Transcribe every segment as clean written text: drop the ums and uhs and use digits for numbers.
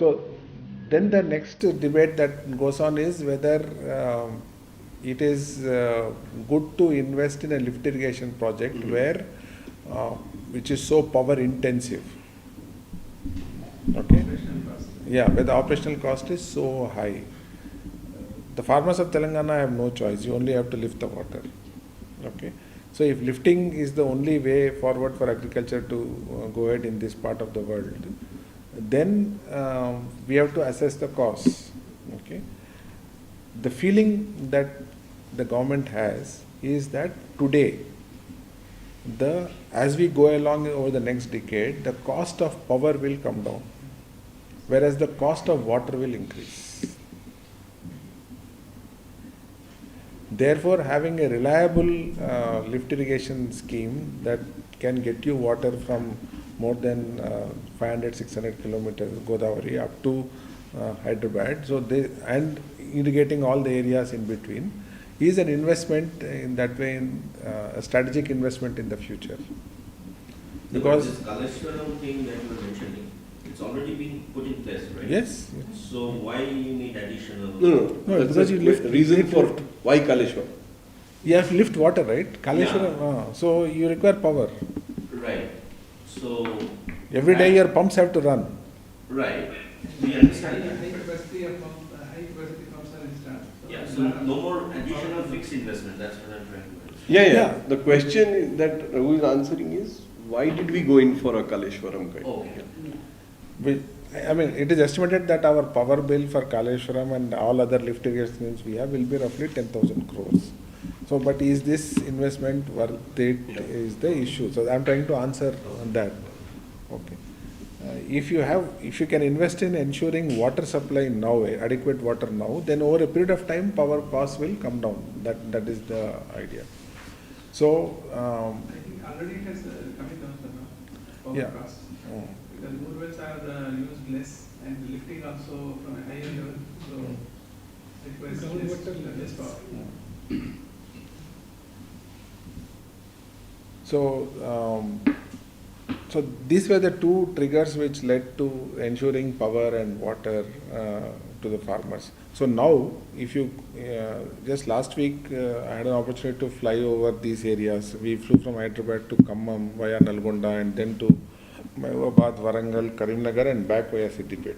So then the next debate that goes on is whether it is good to invest in a lift irrigation project where which is so power intensive. Okay. Yeah, where the operational cost is so high. The farmers of Telangana have no choice. You only have to lift the water. Okay. So if lifting is the only way forward for agriculture to go ahead in this part of the world, then we have to assess the costs. Okay. The feeling that the government has is that today, as we go along over the next decade, the cost of power will come down, whereas the cost of water will increase. Therefore, having a reliable lift irrigation scheme that can get you water from more than 500, 600 kilometers Godavari up to Hyderabad, and irrigating all the areas in between, is an investment in that way, a strategic investment in the future. Because this Kaleshwaram thing that you were mentioning, it's already been put in place, right? Yes. So why you need additional? No, because you lift reason for why Kaleshwaram. You have to lift water, right? Kaleshwaram. So you require power. Right. So every day your pumps have to run. Right. We understand that. High capacity pumps are installed. Yeah. So no more additional fixed investment. That's what I'm trying to understand. Yeah. The question that Raghu is answering is, why did we go in for a Kaleshwaram kind? Okay. I mean, it is estimated that our power bill for Kaleshwaram and all other lift irrigation schemes we have will be roughly 10,000 crores. So, but is this investment worth it is the issue. So, I am trying to answer on that. Okay. If you can invest in ensuring water supply now, adequate water now, then over a period of time, power costs will come down. That is the idea. So, I think already it has coming down the power costs. Because more wells are used less and lifting also from a higher level, so requires less power. So these were the two triggers which led to ensuring power and water to the farmers. So now, if you just last week I had an opportunity to fly over these areas. We flew from Hyderabad to Khammam via Nalgonda and then to Mahbubabad, Warangal, Karimnagar and back via Siddipet.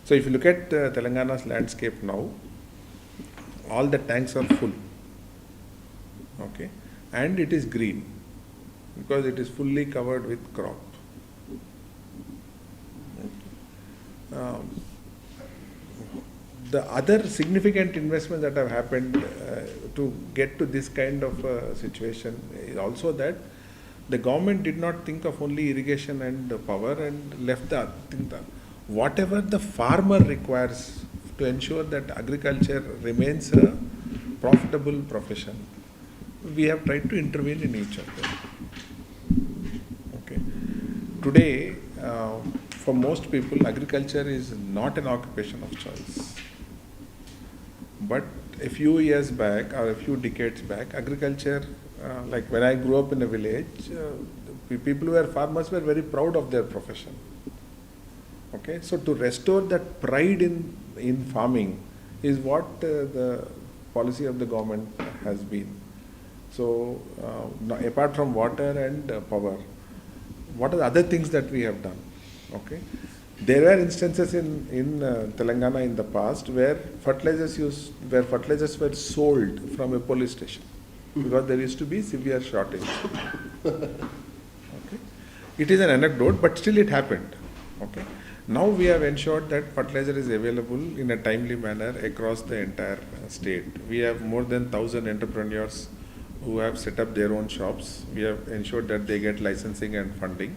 So if you look at Telangana's landscape now, all the tanks are full. Okay, and it is green because it is fully covered with crop. The other significant investments that have happened to get to this kind of situation is also that the government did not think of only irrigation and power and left the whatever the farmer requires to ensure that agriculture remains a profitable profession. We have tried to intervene in each of them. Okay. Today, for most people, agriculture is not an occupation of choice. But a few years back or a few decades back, agriculture, like when I grew up in a village, people who were farmers were very proud of their profession. Okay, so to restore that pride in farming is what the policy of the government has been. So, apart from water and power, what are the other things that we have done? Okay, there were instances in Telangana in the past where fertilizers were sold from a police station because there used to be severe shortage. Okay, it is an anecdote, but still it happened. Okay, now we have ensured that fertilizer is available in a timely manner across the entire state. We have more than 1,000 entrepreneurs who have set up their own shops. We have ensured that they get licensing and funding.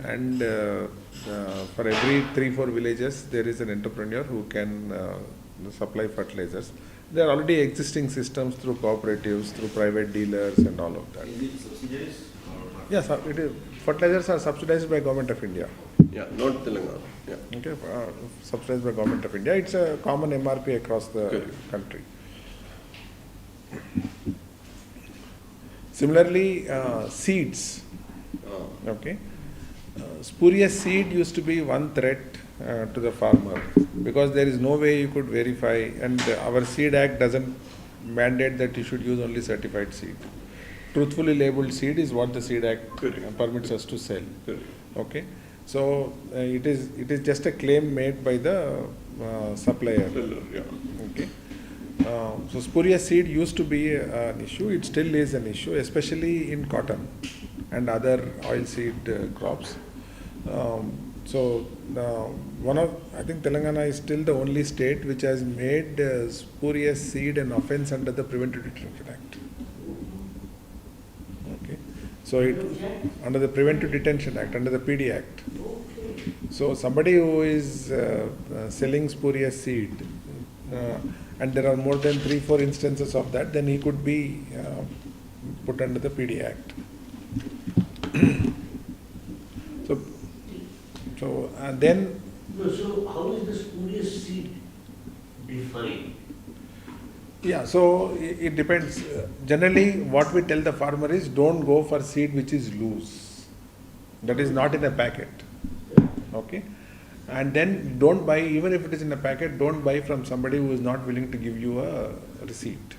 And for every 3-4 villages, there is an entrepreneur who can supply fertilizers. There are already existing systems through cooperatives, through private dealers and all of that. Is it subsidies? Yes, it is. Fertilizers are subsidized by Government of India. Yeah, not Telangana. Yeah. Okay, subsidized by Government of India. It's a common MRP across the country. Similarly, seeds. Okay, spurious seed used to be one threat to the farmer, because there is no way you could verify, and our Seed Act doesn't mandate that you should use only certified seed. Truthfully labeled seed is what the Seed Act permits us to sell. Okay, so it is just a claim made by the supplier. Okay. So spurious seed used to be an issue. It still is an issue, especially in cotton and other oilseed crops. I think Telangana is still the only state which has made spurious seed an offence under the Preventive Detention Act. Okay, so under the Preventive Detention Act, under the PD Act. So somebody who is selling spurious seed, and there are more than 3-4 instances of that, then he could be put under the PD Act. So then. No, so how is the spurious seed defined? Yeah, so it depends. Generally, what we tell the farmer is, don't go for seed which is loose, that is not in a packet. Okay, and then don't buy, even if it is in a packet, don't buy from somebody who is not willing to give you a receipt.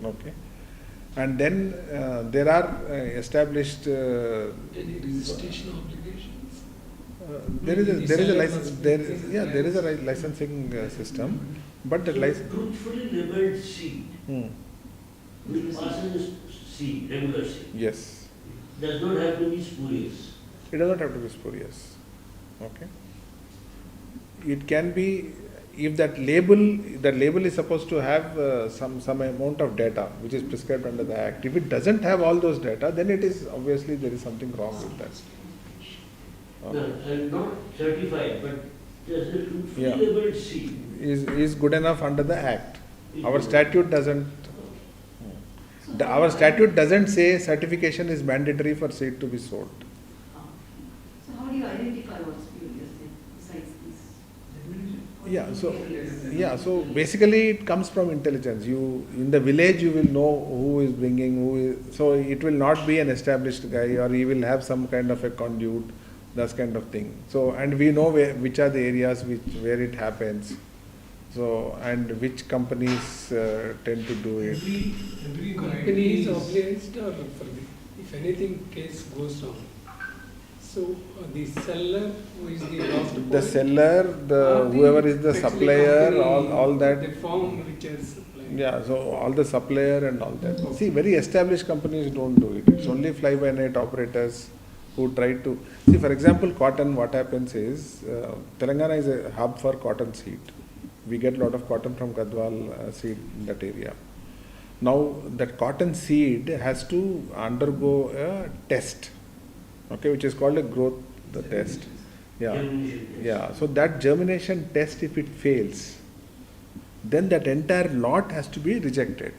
Okay, and then there are established. Any registration obligations? There is a license. There is a licensing system, but the license. Truthfully labeled seed, which passes seed, regular seed, Yes. does not have to be spurious. It does not have to be spurious. Okay. It can be, if that label is supposed to have some amount of data which is prescribed under the Act. If it doesn't have all those data, then it is obviously there is something wrong with that. No, and not certified, but just a truthfully Yeah. labeled seed. Is good enough under the Act. Our statute doesn't. So Our statute doesn't say certification is mandatory for seed to be sold. So how do you identify what's spurious then, besides this? So basically it comes from intelligence. In the village you will know who is bringing, so it will not be an established guy, or he will have some kind of a conduit, that kind of thing. So, and we know which are the areas where it happens. So, and which companies tend to do it. Every company is obliged, or if anything case goes wrong. So the seller, who is the lost The point, seller, or whoever is the petrol supplier, company, all that. the firm which is supplying. Yeah, so all the supplier and all that. See, very established companies don't do it. It's only fly-by-night operators who try to. See, for example, cotton, what happens is, Telangana is a hub for cotton seed. We get a lot of cotton from Gadwal seed in that area. Now, that cotton seed has to undergo a test, okay, which is called a growth test. Yeah, Germination test. yeah. So that germination test, if it fails, then that entire lot has to be rejected.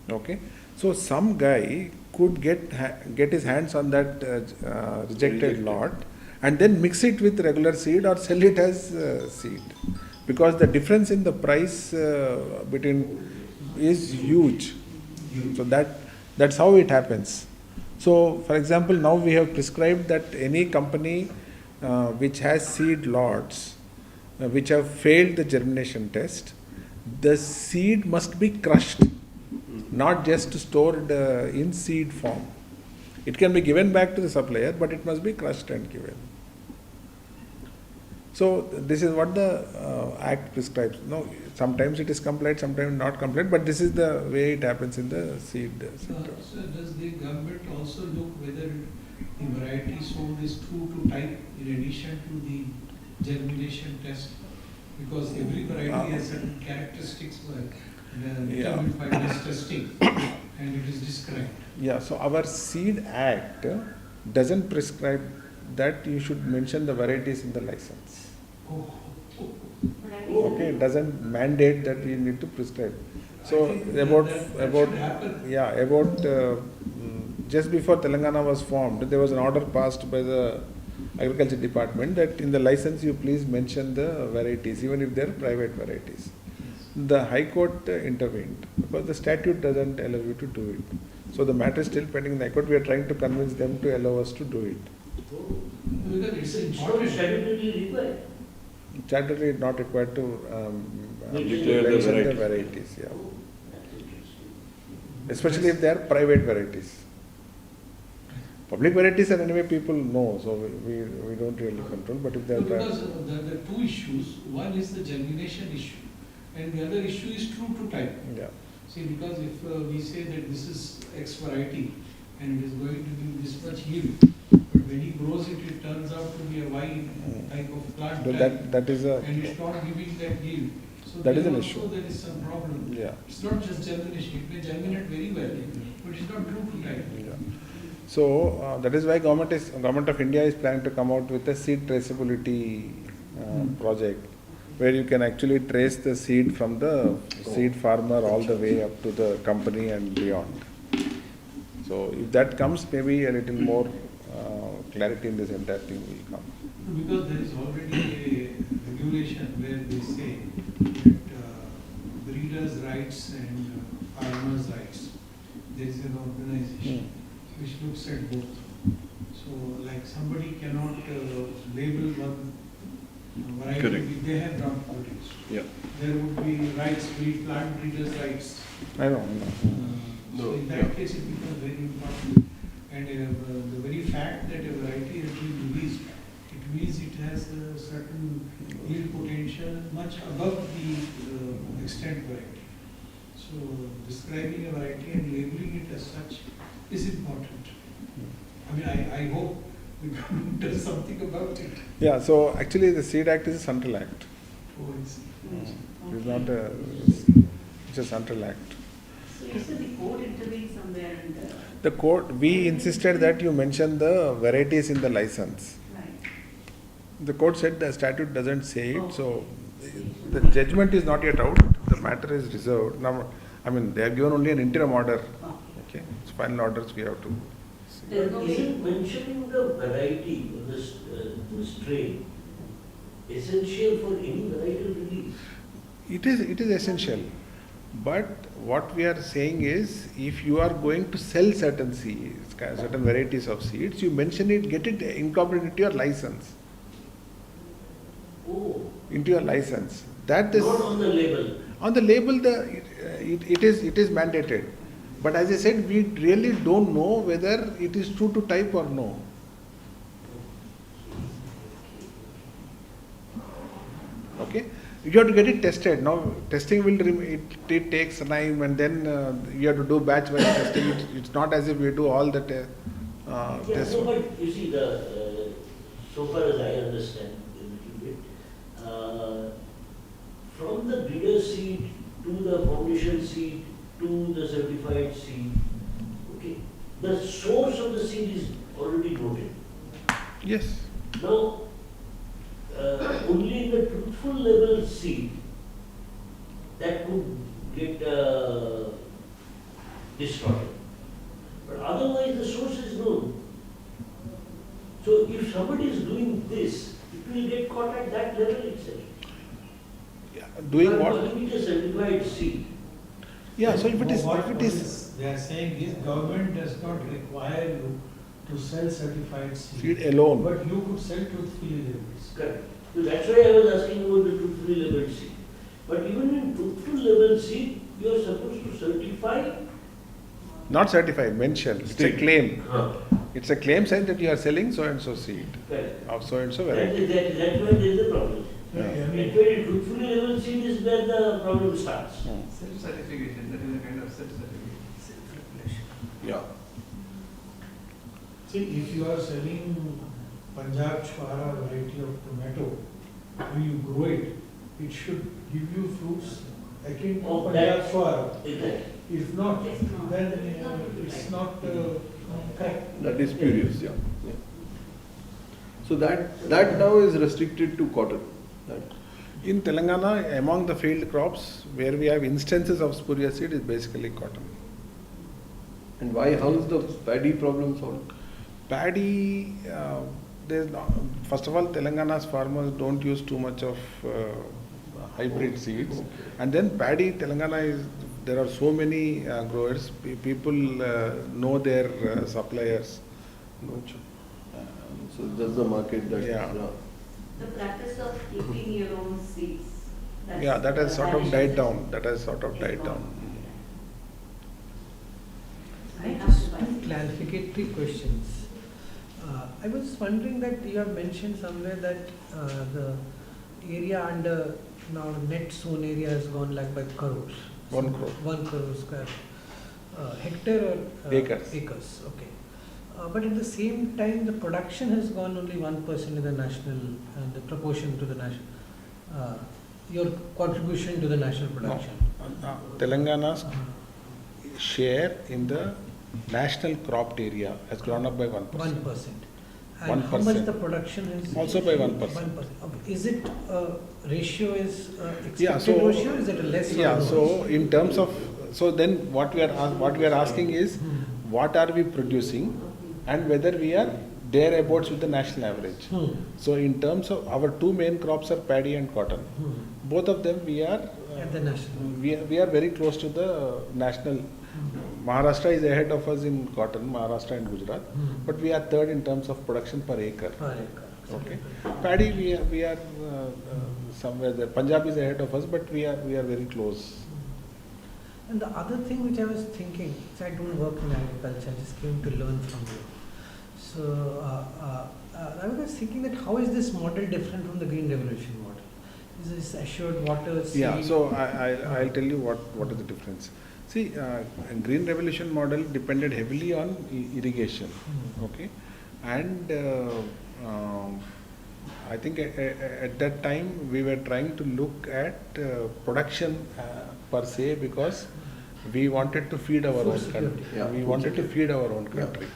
Okay, so some guy could get his hands on that rejected lot and then mix it with regular seed or sell it as seed, because the difference in the price between is huge. So that's how it happens. So, for example, now we have prescribed that any company which has seed lots which have failed the germination test, the seed must be crushed, not just stored in seed form. It can be given back to the supplier, but it must be crushed and given. So this is what the Act prescribes. No, sometimes it is complied, sometimes not complied, but this is the way it happens in the seed sector. So does the government also look whether the variety sold is true to type in addition to the germination test? Because every variety has certain characteristics determined by this testing, and it is described. Yeah, so our Seed Act doesn't prescribe that you should mention the varieties in the license. Okay, it doesn't mandate that you need to prescribe. So just before Telangana was formed, there was an order passed by the Agriculture Department that in the license you please mention the varieties, even if they are private varieties. The High Court intervened because the statute doesn't allow you to do it. So the matter is still pending in the High Court. We are trying to convince them to allow us to do it. Because it's It's not important. statutorily required. Statutory is not required to Declare the mention the varieties. varieties, yeah. Oh, that's interesting. Especially if they are private varieties. Public varieties are anyway people know, so we don't really control, but if they are private. Because the two issues, one is the germination issue, and the other issue is true to type. Yeah. See, because if we say that this is X variety and it is going to give this much yield, but when he grows it, it turns out to be a Y type of plant But type, that is a, and it's not giving that yield. So That is there an also issue. there is some problem. yeah. It's not just germination, it may germinate very well, but it's not true to type. Yeah. So that is why Government of India is planning to come out with a seed traceability project, where you can actually trace the seed from the seed farmer all the way up to the company and beyond. So if that comes, maybe a little more clarity in this entire thing will come. Because there is already a regulation where they say that breeders' rights and farmers' rights, there is an organization which looks at both. So like somebody cannot label one variety Correct. which they have not produced. Yeah. There would be rights, plant breeders' rights. I know. So No, in that yeah. case, it becomes very important. And the very fact that a variety has been released, it means it has a certain yield potential much above the extent variety. So describing a variety and labeling it as such is important. I mean, I hope the government does something about it. Yeah, so actually the Seed Act is a central act. Oh, it's- It's not a, it's a central act. So you said the court intervened somewhere and, The court, we insisted that you mention the varieties in the license. right. The court said the statute doesn't say it, so the judgment is not yet out, the matter is reserved. Now, I mean, they have given only an interim order, Oh. okay? It's final orders we have to see. But isn't mentioning the variety of this strain essential for any varietal release? It is essential, but what we are saying is, if you are going to sell certain seeds, certain varieties of seeds, you mention it, get it incorporated into your license, Oh, into your license. That is, not on the label. on the label, it is mandated. But as I said, we really don't know whether it is true to type or no. Okay? You have to get it tested. Now, testing will, it takes time, and then you have to do batch-wise testing. It's not as if we do all the Yeah, tests. no, but you see, so far as I understand a little bit, from the breeder seed to the foundation seed to the certified seed, okay, the source of the seed is already noted. Yes. Now, only in the truthful level seed that could get distorted. But otherwise, the source is known. So if somebody is doing this, it will get caught at that level itself. Yeah, doing I'm what? calling it a certified seed. Yeah, so if it is, What if it is they are saying is government does not require you to sell certified seed. seed alone, But you could sell truthfully labels. Correct. So that's why I was asking about the truthfully labeled seed. But even in truthful labeled seed, you are supposed to certify. not certified, mention. It's a State. claim. Huh. It's a claim saying that you are selling so and so seed Correct. of so and so That's variety. where there is the problem. Yeah. Actually, truthfully labeled seed is where the problem starts. Self-certification, that is a kind of self-certification. Yeah. See, if you are selling Punjab Chwara variety of tomato, when you grow it, it should give you fruits akin to Oh, Punjab that- Chwara. Exactly. If not, It's not. then It's not it's not correct. That is spurious, yeah. So that now is restricted to cotton. That, In Telangana, among the field crops, where we have instances of spurious seed is basically cotton. and why, how is the paddy problem solved? Paddy, there's not, first of all, Telangana's farmers don't use too much of hybrid seeds. And then paddy, Telangana is there are so many growers. People know their suppliers. Gotcha. So that's the market that. Yeah. The practice of keeping your own seeds. Yeah, that has sort of died down. That has sort of died down. I have to buy Two seeds. clarificatory questions. I was wondering that you have mentioned somewhere that the area under now net sown area has gone like by crores. 1 crore. 1 crore square hectare or Acres. Acres, okay. But at the same time, the production has gone only 1% in the national, the proportion to the national, your contribution to the national production. Telangana's share in the national cropped area has grown up by 1%. 1%. And how 1%. much the production is? Also by 1%. 1%. Okay. Is it ratio is Yeah, expected so ratio? Is it a less? yeah, or more? so in terms of, so then what we are asking is what are we producing and whether we are thereabouts with the national average. So in terms of our two main crops are paddy and cotton. Both of them we are At the national. we are very close to the national. Maharashtra is ahead of us in cotton, Maharashtra and Gujarat, but we are third in terms of production per acre. Per acre. Okay. Paddy we are somewhere there. Punjab is ahead of us, but we are very close. And the other thing which I was thinking, so I don't work in agriculture, I just came to learn from you. So I was thinking that how is this model different from the Green Revolution model? Is this assured water? Yeah, seed? so I'll tell you what is the difference. See, Green Revolution model depended heavily on irrigation, okay, and I think at that time we were trying to look at production per se because we wanted to feed our Food own security. country. Yeah, We food wanted to security. feed our own country.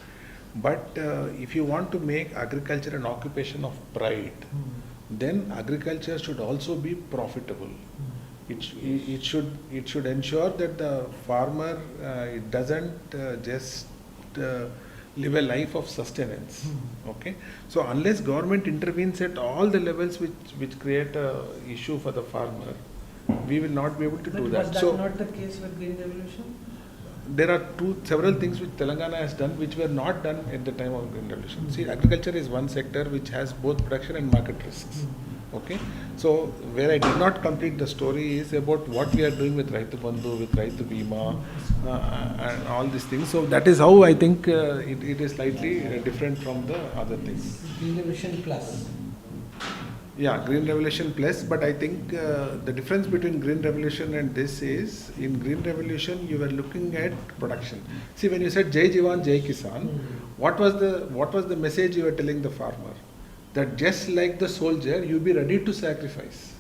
But if you want to make agriculture an occupation of pride, then agriculture should also be profitable. It should ensure that the farmer it doesn't just live a life of sustenance. Okay, so unless government intervenes at all the levels which create a issue for the farmer, we will not be able to But do was that. that So not the case with Green Revolution? there are several things which Telangana has done which were not done at the time of Green Revolution. See, agriculture is one sector which has both production and market risks. Okay, so where I did not complete the story is about what we are doing with Raitu Bandhu, with Raitu Bima, and all these things. So that is how I think it is slightly different from the other things. Green Revolution plus. Yeah, Green Revolution plus, but I think the difference between Green Revolution and this is, in Green Revolution you were looking at production. See, when you said Jai Jawan, Jai Kisan, what was the message you were telling the farmer? That just like the soldier, you be ready to sacrifice.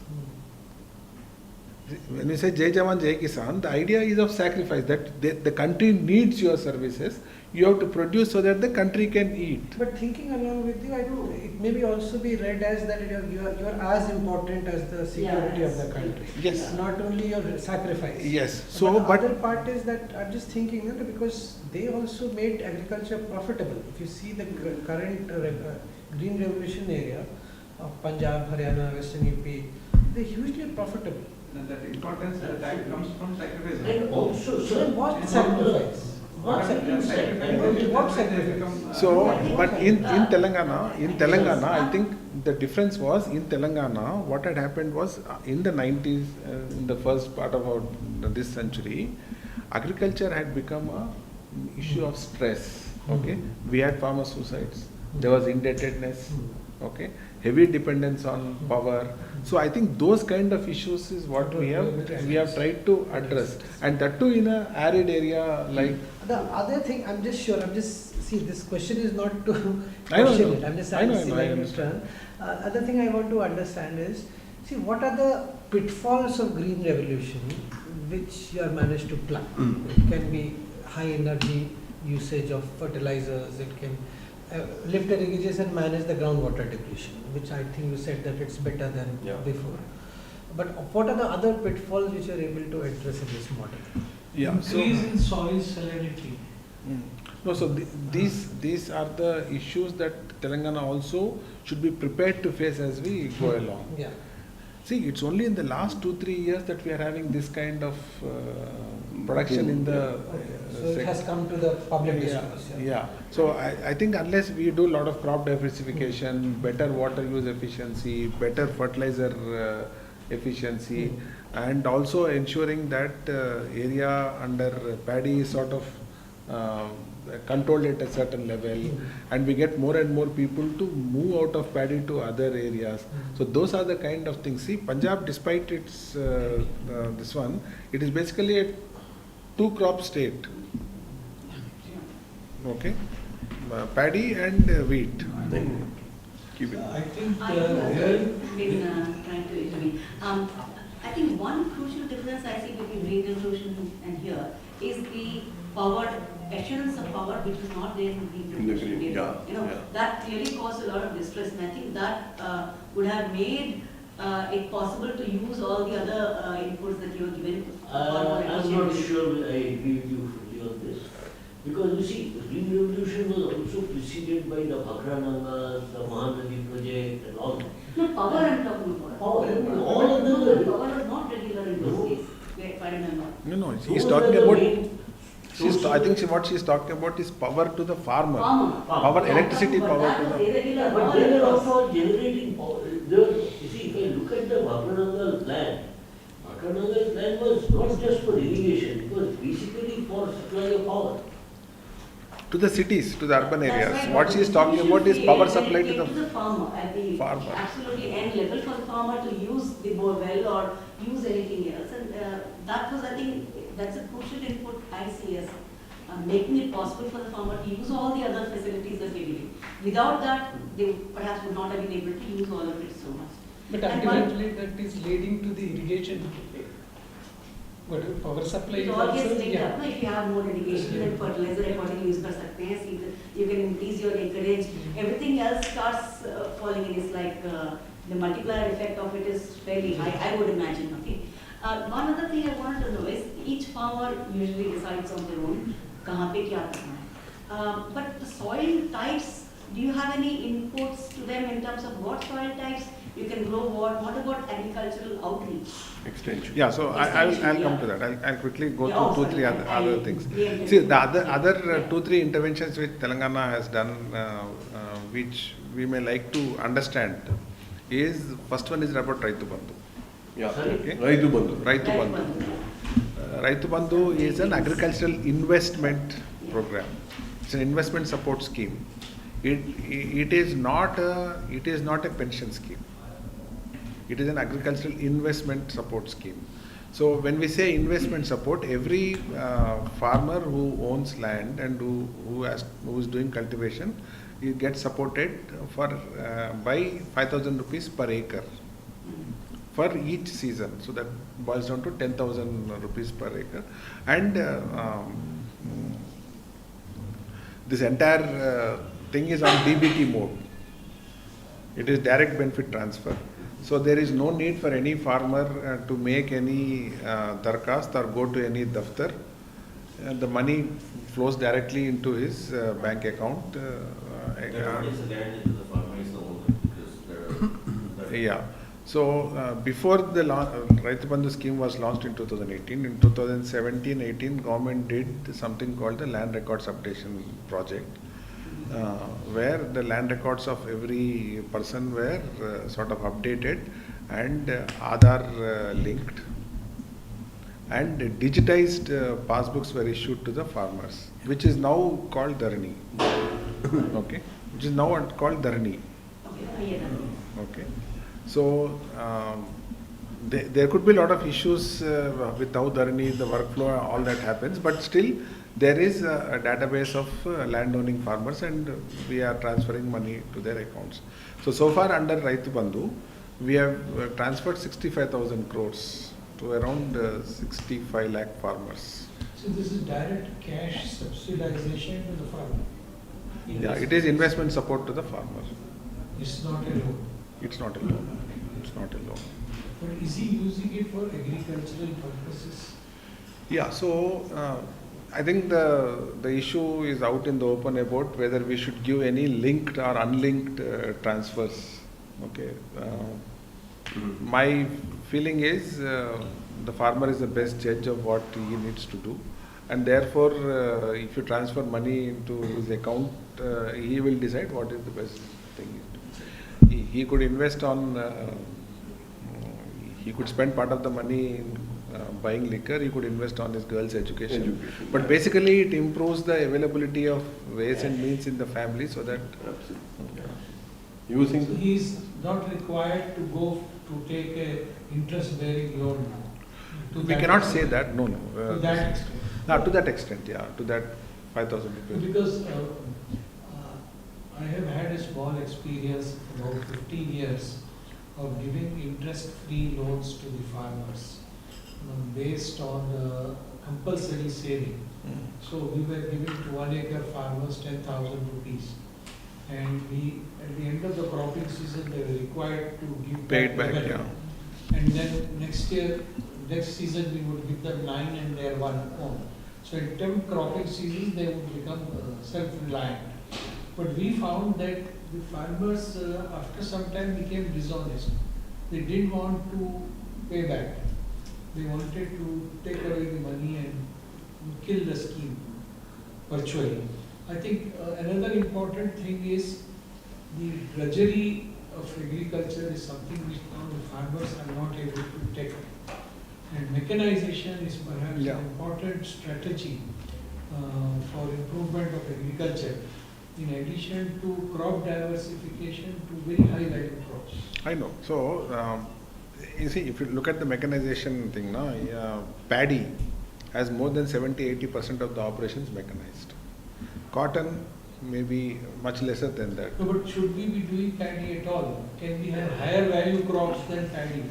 When you say Jai Jawan, Jai Kisan, the idea is of sacrifice, that the country needs your services. You have to produce so that the country can eat. But thinking along with you, I don't. It may be also be read as that you are as important as the security of the country. Yes. Not only your sacrifice. Yes. But So, the but other part is that I'm just thinking that because they also made agriculture profitable. If you see the current Green Revolution area of Punjab, Haryana, Western UP, they're hugely profitable. And that importance that comes from sacrifice. And also, So sir, then what from sacrifice? What Yeah, sacrifice? What sacrifice? So, but in Telangana, I think the difference was in Telangana, what had happened was in the 90s, in the first part of this century, agriculture had become an issue of stress. Okay, we had farmer suicides, there was indebtedness. Okay, heavy dependence on power. So I think those kind of issues is what we have tried to address, and that too in a arid area like. The other thing, see, this question is not to I know, question I know. it. I'm just I know, asking I like understand. Other thing I want to understand is, see, what are the pitfalls of Green Revolution which you have managed to plug? It can be high energy usage of fertilizers, it can lift irrigation and manage the groundwater depletion, which I think you said that it's better than before. But what are the other pitfalls which you are able to address in this model? Yeah, so. Increase in soil salinity. No, so these are the issues that Telangana also should be prepared to face as we go along. Yeah. See, it's only in the last 2-3 years that we are having this kind of production in the So it has come to the public discourse. yeah. So I think unless we do a lot of crop diversification, better water use efficiency, better fertilizer efficiency, and also ensuring that area under paddy is sort of controlled at a certain level, and we get more and more people to move out of paddy to other areas. So those are the kind of things. See, Punjab, despite its this one, it is basically a 2-crop state. Okay, paddy and wheat. Then keep it. I think I have been trying to intervene. I think one crucial difference I see between green revolution and here is the power, assurance of power, which is not there in green In the revolution. green, yeah, You know, yeah. that clearly caused a lot of distress, and I think that would have made it possible to use all the other inputs that you were given. I'm not sure I agree with you fully on this. Because you see, Green Revolution was also preceded by the Bhakrananga, the Mahanadi project and all. No, power I'm talking about. Power, all of them were- Power was not regular in those days, if I remember. No, Those she's were talking the about. main I think what she's talking about is power to the farmer. Power, Electricity but power that to was the. irregular. But they were also generating power. You see, if I look at the Bhakrananga land, Bhakrananga land was not just for irrigation, it was basically for supply of power. To the cities, to the urban That's areas. right, What but she is the talking solution about is failed power when supply it to came the farmer, at the farmer. absolutely end level for the farmer to use the bore well or use anything else. And that was, I think, that's a crucial input I see as making it possible for the farmer to use all the other facilities that we're giving. Without that, they perhaps would not have been able to use all of it so much. But And one- ultimately that is leading to the irrigation. Whatever power supply It is all gets also, linked up, no? If you have more irrigation and fertilizer accordingly use कर सकते हैं, seed, you can increase your acreage, everything else starts falling in. It's like the multiplier effect of it is fairly high, I would imagine, okay? One other thing I wanted to know is, each farmer usually decides on their own, कहाँ पे क्या करना है. But the soil types, do you have any inputs to them in terms of what soil types you can grow what about agricultural outreach? Extension. Yeah, so I'll Extension, come yeah. to that. I'll quickly go Yeah, through oh, 2-3 sorry, other I things. preempted See, you. the other Yeah. 2-3 interventions which Telangana has done, which we may like to understand, is first one is about Raitu Bandhu. Yeah. Sorry? Okay. Raitu Bandhu. Raitu Bandhu. Raitu Bandhu is an agricultural investment program. It's an investment support scheme. It is not a pension scheme. It is an agricultural investment support scheme. So when we say investment support, every farmer who owns land and who is doing cultivation, he gets supported for by 5,000 rupees per acre for each season. So that boils down to 10,000 rupees per acre. And this entire thing is on DBT mode. It is direct benefit transfer. So there is no need for any farmer to make any darkhast or go to any daftar. The money flows directly into his bank account. That one is a guarantee to the farmer is the owner, because there are. Yeah. So before the Raitu Bandhu scheme was launched in 2018, in 2017-18, government did something called the land records updation project, where the land records of every person were sort of updated and Aadhaar linked, and digitized passbooks were issued to the farmers, which is now called Dharani. Okay, which is now called Dharani. Okay. So there could be a lot of issues with how Dharani, the workflow, all that happens, but still there is a database of landowning farmers, and we are transferring money to their accounts. So far under Raitu Bandhu, we have transferred 65,000 crores to around 65 lakh farmers. so this is direct cash subsidization to the farmer. Yeah, it is investment support to the farmer. It's not a loan. It's not a loan. It's not a loan. But is he using it for agricultural purposes? Yeah, so I think the issue is out in the open about whether we should give any linked or unlinked transfers. Okay, My feeling is the farmer is the best judge of what he needs to do, and therefore, if you transfer money into his account, he will decide what is the best thing. He could invest on, he could spend part of the money in buying liquor, he could invest on his girl's education. But basically, it improves the availability of ways and means in the family so that. Absolutely. You think? So he is not required to go to take a interest-bearing loan now. To We that cannot extent. say that, no. To that extent. To that extent, yeah, to that 5,000 rupees. Because I have had a small experience about 15 years of giving interest-free loans to the farmers based on compulsory saving. So we were giving to 1 acre farmers 10,000 rupees. And we, at the end of the cropping season, they were required to give Pay it the back, money. yeah. And then next season, we would give them 9 and their 1 own. So in 10 cropping seasons, they would become self-reliant. But we found that the farmers, after some time, became dishonest. They didn't want to pay back. They wanted to take away the money and kill the scheme virtually. I think another important thing is the drudgery of agriculture is something which now the farmers are not able to take up. And mechanization is perhaps Yeah. an important strategy for improvement of agriculture, in addition to crop diversification to very high value crops. I know. So, you see, if you look at the mechanization thing, paddy has more than 70-80% of the operations mechanized. Cotton may be much lesser than that. No, but should we be doing paddy at all? Can we have higher value crops than paddy?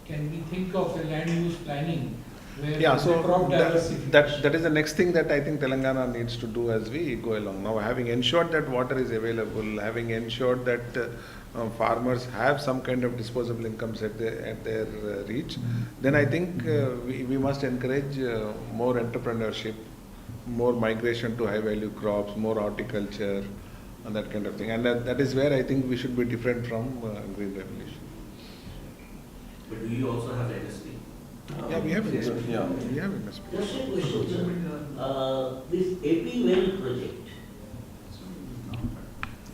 Can we think of a land use planning where Yeah, the so crop diversification? that is the next thing that I think Telangana needs to do as we go along. Now, having ensured that water is available, having ensured that farmers have some kind of disposable incomes at their reach, then I think we must encourage more entrepreneurship, more migration to high value crops, more horticulture, and that kind of thing. And that is where I think we should be different from Green Revolution. But do you also have NSP? Yeah, we have NSP. Yeah. We have NSP. Just a question, sir. This AP well project,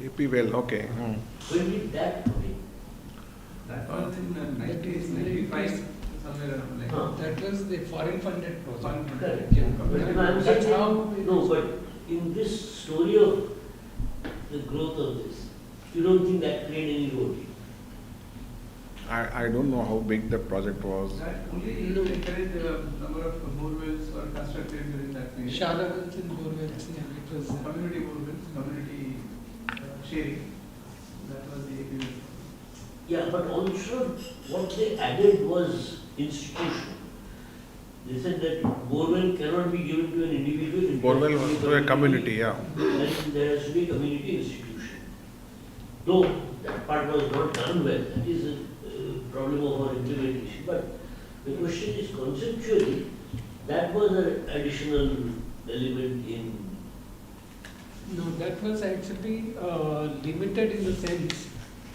AP well, okay. when did that come in? That was in 1995, somewhere around like. Huh. That was the foreign funded project. Foreign Correct. Yeah. But I'm That's saying, how. no, but in this story of the growth of this, you don't think that played any role? I don't know how big the project was. That only encouraged the number of borewells were constructed during that period. Shallow wells and bore wells, yeah, it was. Community borewells, community sharing. That was the AP well. Yeah, but also what they added was institution. They said that borewell cannot be given to an individual. it has Borewell be to a community, yeah. And there has to be a community institution. Though that part was not done well, that is a problem of our implementation. But the question is conceptually, that was an additional element in. No, that was actually limited in the sense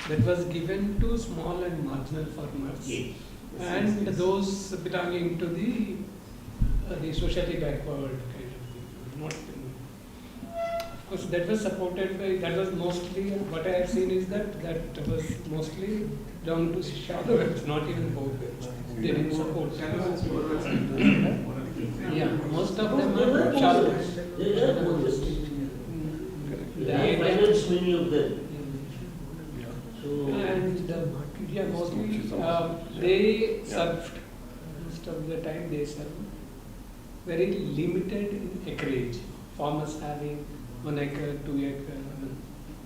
that was given to small and marginal farmers. Yes. And those belonging to the socially backward kind of people. Not, of course, that was supported by, that was mostly, what I have seen is that was mostly down to shallow wells, not even bore wells. They didn't support. Shallow wells, borewells, and one of the things. Yeah, most of them There were are shallow wells. There were borewells. Mm. They financed many of them. So, And yeah, mostly they served, most of the time they served very limited in acreage. Farmers having 1 acre, 2 acre,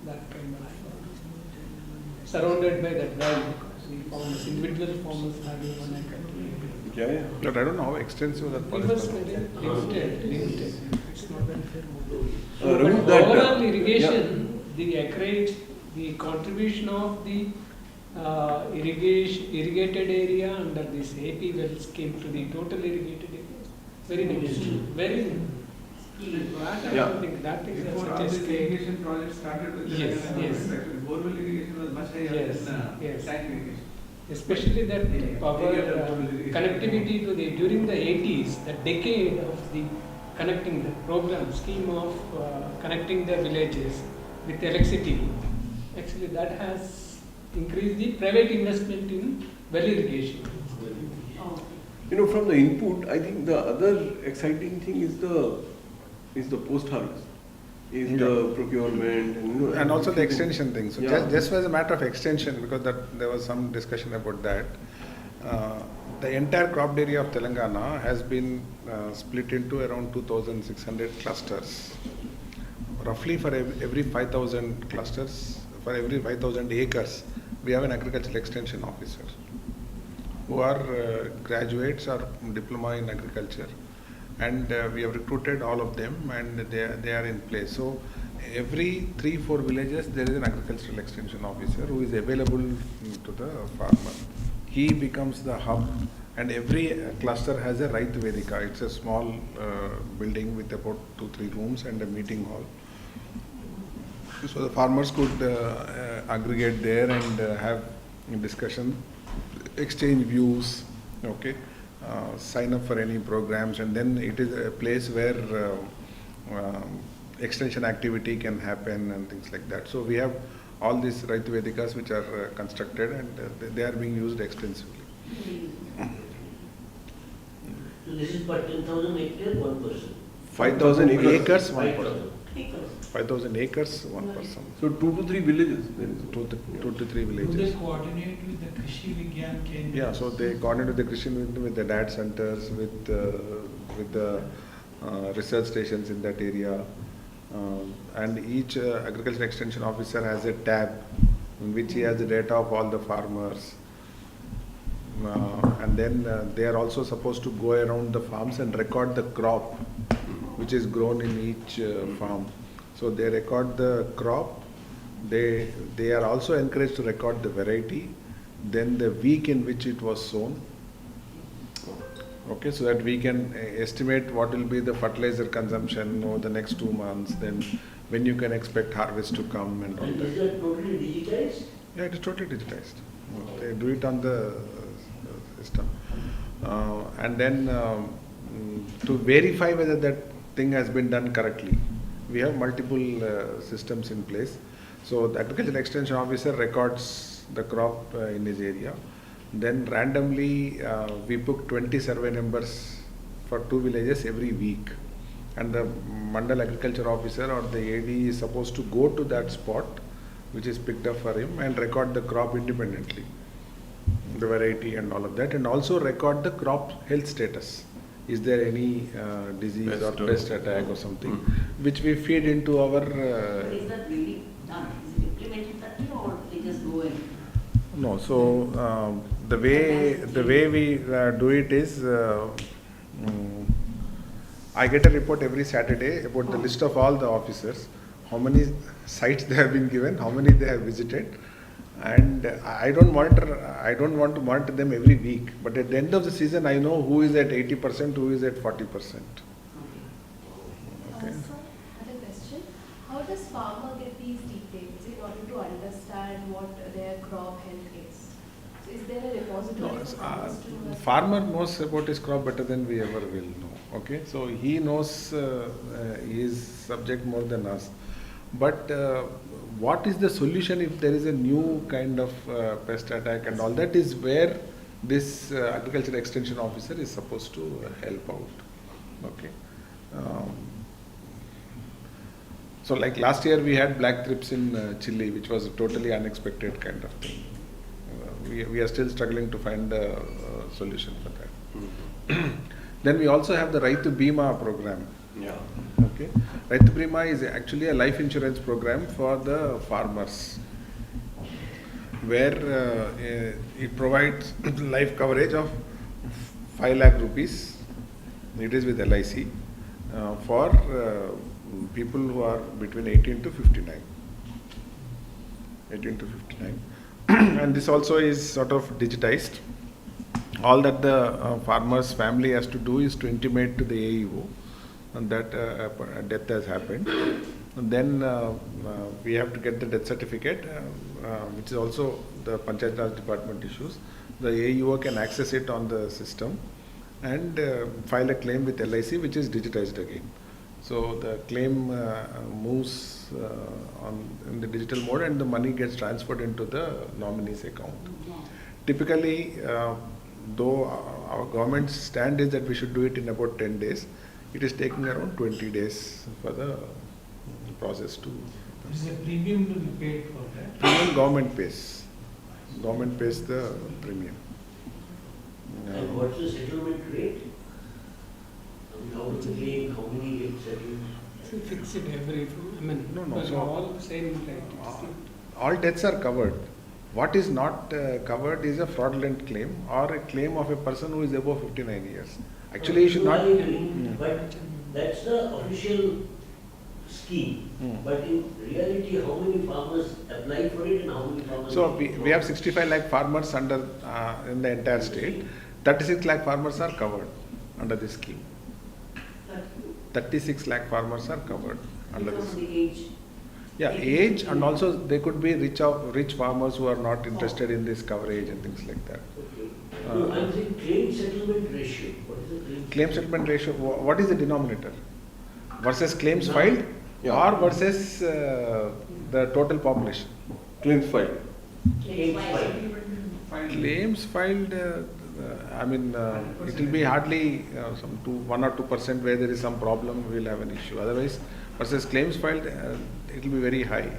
that kind of. Surrounded by that valley, the farmers, individual farmers having 1 acre, 2 acre. Yeah, yeah. But I don't know how extensive that It project was was. very limited. It's not very fair. Raghu, But that, overall irrigation, the acreage, the contribution of the irrigated area under this AP wells came to the total irrigated area. Very negligible, very negligible. That I Yeah. don't think that is Before such all a this scale. irrigation project started with Yes, Telangana yes. government, actually, borewell irrigation was much higher Yes, than yes. tank irrigation. especially that power connectivity to the during the 80s, the decade of the connecting the program scheme of connecting the villages with electricity. Actually, that has increased the private investment in well irrigation. Oh. From the input, I think the other exciting thing is the post harvest, the procurement, And also the extension thing. So Yeah. just as a matter of extension, because there was some discussion about that. The entire crop area of Telangana has been split into around 2,600 clusters. Roughly for every 5,000 clusters, for every 5,000 acres, we have an agricultural extension officer who are graduates or diploma in agriculture, and we have recruited all of them, and they are in place. So every 3-4 villages there is an agricultural extension officer who is available to the farmer. He becomes the hub, and every cluster has a Raitu Vedika. It's a small building with about 2-3 rooms and a meeting hall. So the farmers could aggregate there and have a discussion, exchange views, okay, sign up for any programs, and then it is a place where extension activity can happen and things like that. So we have all these Raitu Vedikas which are constructed, and they are being used extensively. So this is for 10,000 hectares, one person. 5,000 acres. One person. 5,000. 5,000 acres, one person. So 2 to 3 villages. There is. 2 to 3 Do they villages. coordinate with the Krishi Vigyan Kendras? Yeah, so they coordinate with the Christian with the dad centers, with the research stations in that area, and each agriculture extension officer has a tab in which he has the data of all the farmers, and then they are also supposed to go around the farms and record the crop which is grown in each farm. So they record the crop. They are also encouraged to record the variety, then the week in which it was sown. Okay, so that we can estimate what will be the fertilizer consumption over the next 2 months, then when you can expect harvest to come and all And is that. that totally digitized? Yeah, it is totally digitized. They do it on the system. And then to verify whether that thing has been done correctly, we have multiple systems in place. So the agricultural extension officer records the crop in his area. Then randomly we book 20 survey numbers for 2 villages every week. And the Mandal agriculture officer or the AD is supposed to go to that spot which is picked up for him and record the crop independently, the variety and all of that, and also record the crop health status. Is there any disease Pest or or- pest attack or something, which we feed into our... But is that really done? Is it implemented that way, or they just go in? No, so the way we do it is, I get a report every Saturday about the list of all the officers, how many sites they have been given, how many they have visited, and I don't want to monitor them every week. But at the end of the season, I know who is at 80%, who is at 40%. Okay. Sir, I have a question. How does farmer get these details in order to understand what their crop health is? So is there a repository No, for farmers to... farmer knows about his crop better than we ever will know. Okay, so he knows his subject more than us. But what is the solution if there is a new kind of pest attack and all that is where this agriculture extension officer is supposed to help out. Okay. So like last year we had black thrips in chili, which was a totally unexpected kind of thing. We are still struggling to find a solution for that. Then we also have the Raitu Bima program. Yeah. Okay. Raitu Bima is actually a life insurance program for the farmers, where it provides life coverage of 5 lakh rupees. It is with LIC for people who are between 18 to 59. 18 to 59. And this also is sort of digitized. All that the farmer's family has to do is to intimate to the AEO and that death has happened, And then we have to get the death certificate, which is also the Panchayat Raj Department issues. The AUO can access it on the system and file a claim with LIC, which is digitized again. So the claim moves in the digital mode, and the money gets transferred into the nominee's account. Typically, though our government's stand is that we should do it in about 10 days, it is taking around 20 days for the process to. Is a premium to be paid for that? Premium government pays. Government pays the premium. And what's the settlement rate? I mean, how to claim, how many get settled? So fix it every, I mean, No, because so- all same right. All debts are covered. What is not covered is a fraudulent claim or a claim of a person who is above 59 years. Actually, you should So not. I agree, but that's the official scheme. But in reality, how many farmers apply for it and how many farmers? So get we have 65 lakh farmers under in the entire state. 36 lakh farmers are covered under this scheme. 36 lakh farmers are covered under Because this. of the age. Yeah, age, and also they could be rich farmers who are not interested in this coverage and things like that. Okay. No, I'm saying claim settlement ratio. What is the claim? Claim settlement ratio, what is the denominator? Versus claims No. filed Yeah. or versus the total population? Claims filed. Claims filed. Claims filed, I mean, it will be hardly some 1 or 2% where there is some problem, we will have an issue. Otherwise, versus claims filed, it will be very high.